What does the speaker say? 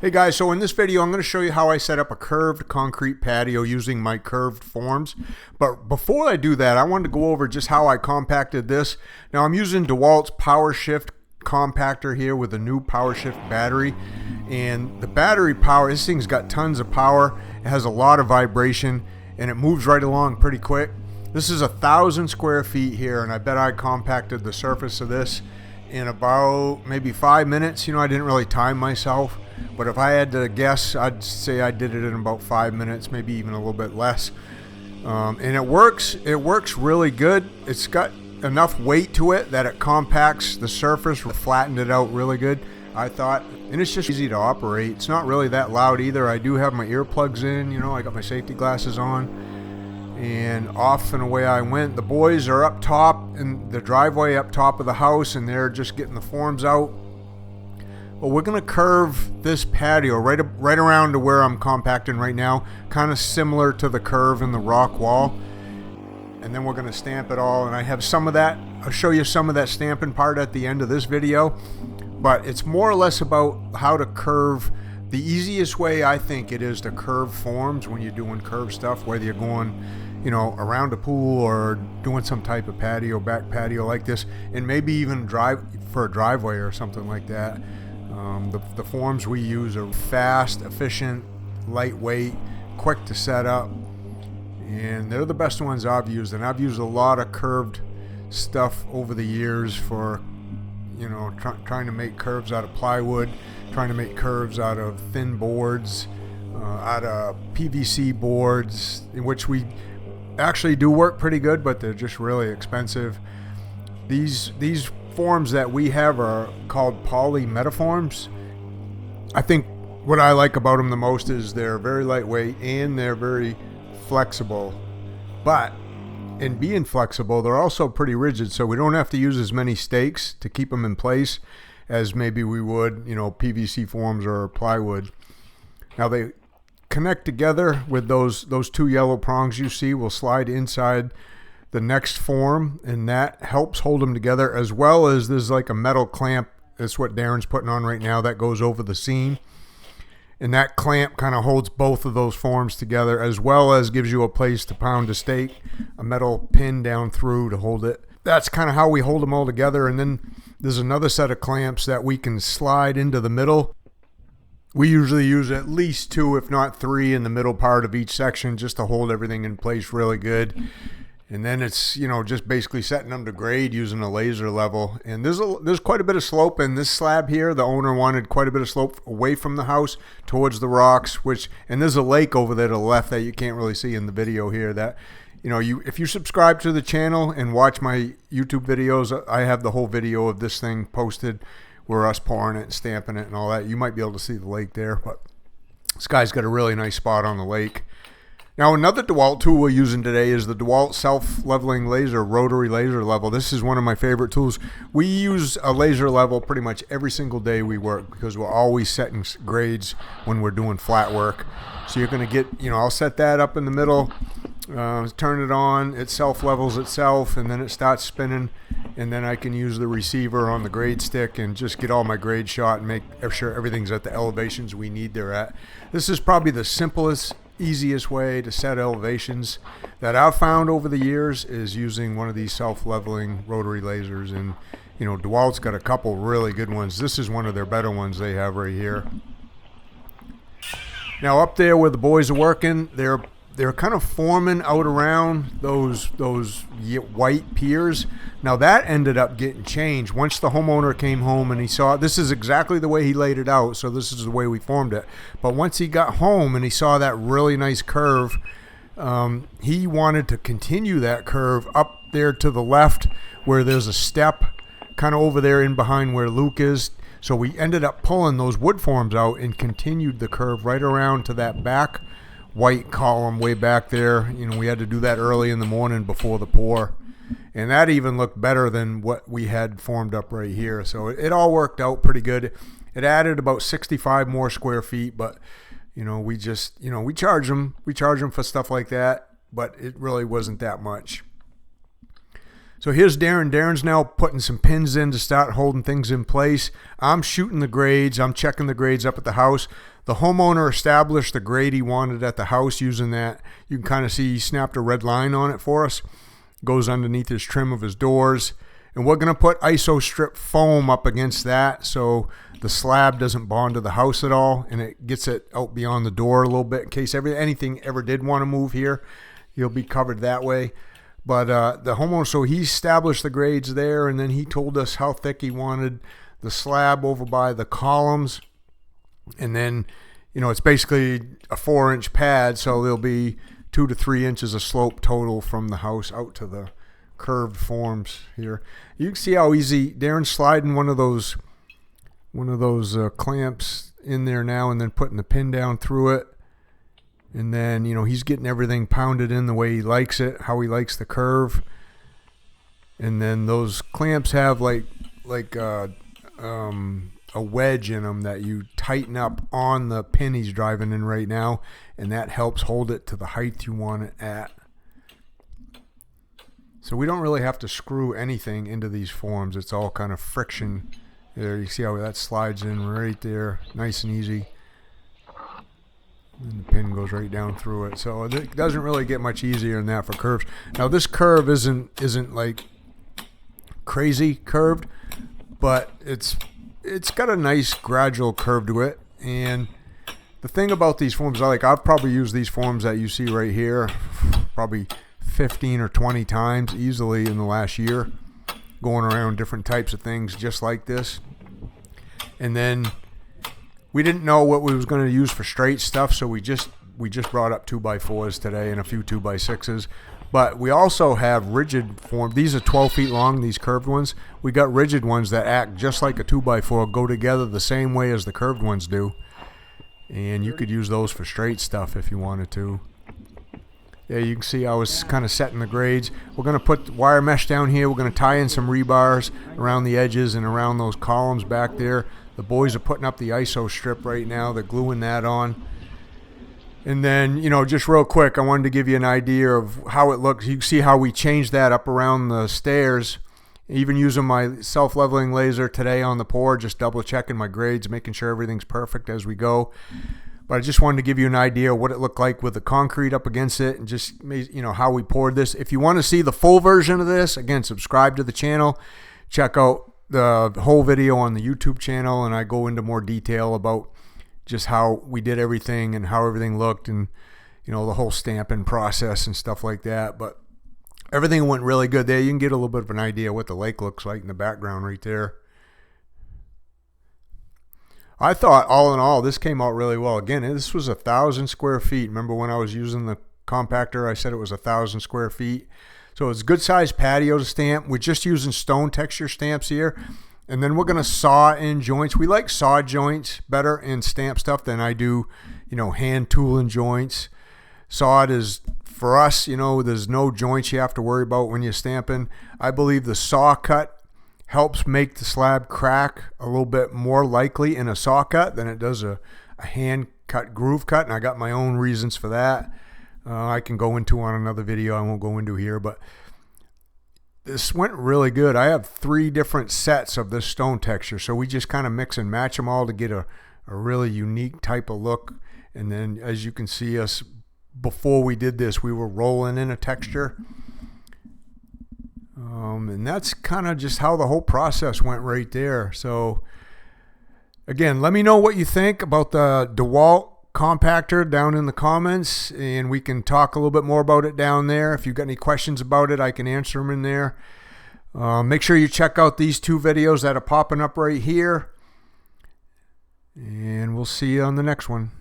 Hey guys, so in this video I'm going to show you how I set up a curved concrete patio using my curved forms. But before I do that, I wanted to go over just how I compacted this. Now I'm using DEWALT's PowerShift compactor here with a new PowerShift battery. And the battery power, this thing's got tons of power. It has a lot of vibration and it moves right along pretty quick. This is 1,000 square feet here, and I bet I compacted the surface of this in about maybe 5 minutes. You know, I didn't really time myself, but if I had to guess, I'd say I did it in about 5 minutes, maybe even a little bit less. And it works really good. It's got enough weight to it that it compacts the surface, flattened it out really good, I thought. And it's just easy to operate. It's not really that loud either. I do have my earplugs in, you know, I got my safety glasses on. And off and away I went. The boys are up top in the driveway up top of the house, and they're just getting the forms out. Well, we're going to curve this patio right around to where I'm compacting right now, kind of similar to the curve in the rock wall. And then we're going to stamp it all, and I have some of that. I'll show you some of that stamping part at the end of this video. But it's more or less about how to curve. The easiest way I think it is to curve forms when you're doing curved stuff, whether you're going, you know, around a pool or doing some type of patio, back patio like this, and maybe even drive for a driveway or something like that. The forms we use are fast, efficient, lightweight, quick to set up, and they're the best ones I've used. And I've used a lot of curved stuff over the years for, you know, trying to make curves out of plywood, trying to make curves out of thin boards, out of PVC boards, in which we actually do work pretty good, but they're just really expensive. These forms that we have are called poly metaforms. I think what I like about them the most is they're very lightweight and they're very flexible. But in being flexible, they're also pretty rigid, so we don't have to use as many stakes to keep them in place as maybe we would, you know, PVC forms or plywood. Now they connect together with those two yellow prongs you see will slide inside the next form, and that helps hold them together, as well as there's like a metal clamp. That's what Darren's putting on right now, that goes over the seam, and that clamp kind of holds both of those forms together, as well as gives you a place to pound a stake, a metal pin down through to hold it. That's kind of how we hold them all together. And then there's another set of clamps that we can slide into the middle. We usually use at least 2, if not 3, in the middle part of each section just to hold everything in place really good. And then it's, you know, just basically setting them to grade using a laser level. And there's quite a bit of slope in this slab here. The owner wanted quite a bit of slope away from the house towards the rocks, and there's a lake over there to the left that you can't really see in the video here. That, you know, if you subscribe to the channel and watch my YouTube videos, I have the whole video of this thing posted where us pouring it and stamping it and all that. You might be able to see the lake there, but this guy's got a really nice spot on the lake. Now, another DEWALT tool we're using today is the DEWALT self-leveling laser, rotary laser level. This is one of my favorite tools. We use a laser level pretty much every single day we work because we're always setting grades when we're doing flat work. So you're going to get, you know, I'll set that up in the middle, turn it on, it self-levels itself, and then it starts spinning, and then I can use the receiver on the grade stick and just get all my grade shot and make sure everything's at the elevations we need they're at. This is probably the simplest, easiest way to set elevations that I've found over the years, is using one of these self-leveling rotary lasers. And, you know, DEWALT's got a couple really good ones. This is one of their better ones they have right here. Now up there where the boys are working, they're kind of forming out around those white piers. Now that ended up getting changed once the homeowner came home and he saw, this is exactly the way he laid it out, so this is the way we formed it. But once he got home and he saw that really nice curve, he wanted to continue that curve up there to the left where there's a step kind of over there in behind where Luke is. So we ended up pulling those wood forms out and continued the curve right around to that back white column way back there. You know, we had to do that early in the morning before the pour, and that even looked better than what we had formed up right here. So it all worked out pretty good. It added about 65 more square feet, but, you know, we just, you know, we charge them for stuff like that, but it really wasn't that much. So here's Darren. Darren's now putting some pins in to start holding things in place. I'm shooting the grades. I'm checking the grades up at the house. The homeowner established the grade he wanted at the house using that. You can kind of see he snapped a red line on it for us. Goes underneath his trim of his doors. And we're going to put iso strip foam up against that so the slab doesn't bond to the house at all, and it gets it out beyond the door a little bit in case anything ever did want to move here. You'll be covered that way. But the homeowner, so he established the grades there, and then he told us how thick he wanted the slab over by the columns. And then, you know, it's basically a 4-inch pad, so there'll be 2 to 3 inches of slope total from the house out to the curved forms here. You can see how easy Darren's sliding one of those clamps in there now, and then putting the pin down through it. And then, you know, he's getting everything pounded in the way he likes it, how he likes the curve. And then those clamps have like a wedge in them that you tighten up on the pin he's driving in right now, and that helps hold it to the height you want it at. So we don't really have to screw anything into these forms. It's all kind of friction. There, you see how that slides in right there, nice and easy. And the pin goes right down through it. So it doesn't really get much easier than that for curves. Now this curve isn't like crazy curved, but it's got a nice gradual curve to it. And the thing about these forms, I've probably used these forms that you see right here probably 15 or 20 times easily in the last year, going around different types of things just like this. And then we didn't know what we was going to use for straight stuff, so we just brought up 2x4s today and a few 2x6s. But we also have rigid form. These are 12 feet long, these curved ones. We got rigid ones that act just like a 2x4, go together the same way as the curved ones do. And you could use those for straight stuff if you wanted to. Yeah, you can see I was kind of setting the grades. We're going to put wire mesh down here. We're going to tie in some rebars around the edges and around those columns back there. The boys are putting up the iso strip right now. They're gluing that on. And then, you know, just real quick, I wanted to give you an idea of how it looks. You can see how we changed that up around the stairs. Even using my self-leveling laser today on the pour, just double checking my grades, making sure everything's perfect as we go. But I just wanted to give you an idea of what it looked like with the concrete up against it, and just, you know, how we poured this. If you want to see the full version of this, again, subscribe to the channel. Check out the whole video on the YouTube channel, and I go into more detail about just how we did everything and how everything looked, and, you know, the whole stamping process and stuff like that. But everything went really good there. You can get a little bit of an idea what the lake looks like in the background right there. I thought all in all this came out really well. Again, this was 1,000 square feet. Remember when I was using the compactor, I said it was 1,000 square feet. So it's a good sized patio to stamp. We're just using stone texture stamps here. And then we're going to saw in joints. We like saw joints better in stamp stuff than I do, you know, hand tooling joints. Sawed is, for us, you know, there's no joints you have to worry about when you're stamping. I believe the saw cut helps make the slab crack a little bit more likely in a saw cut than it does a hand cut groove cut. And I got my own reasons for that. I can go into on another video. I won't go into here, but this went really good. I have 3 different sets of this stone texture, so we just kind of mix and match them all to get a really unique type of look. And then, as you can see, us before we did this, we were rolling in a texture, and that's kind of just how the whole process went right there. So again, let me know what you think about the DEWALT compactor down in the comments, and we can talk a little bit more about it down there. If you've got any questions about it, I can answer them in there. Make sure you check out these 2 videos that are popping up right here, and we'll see you on the next one.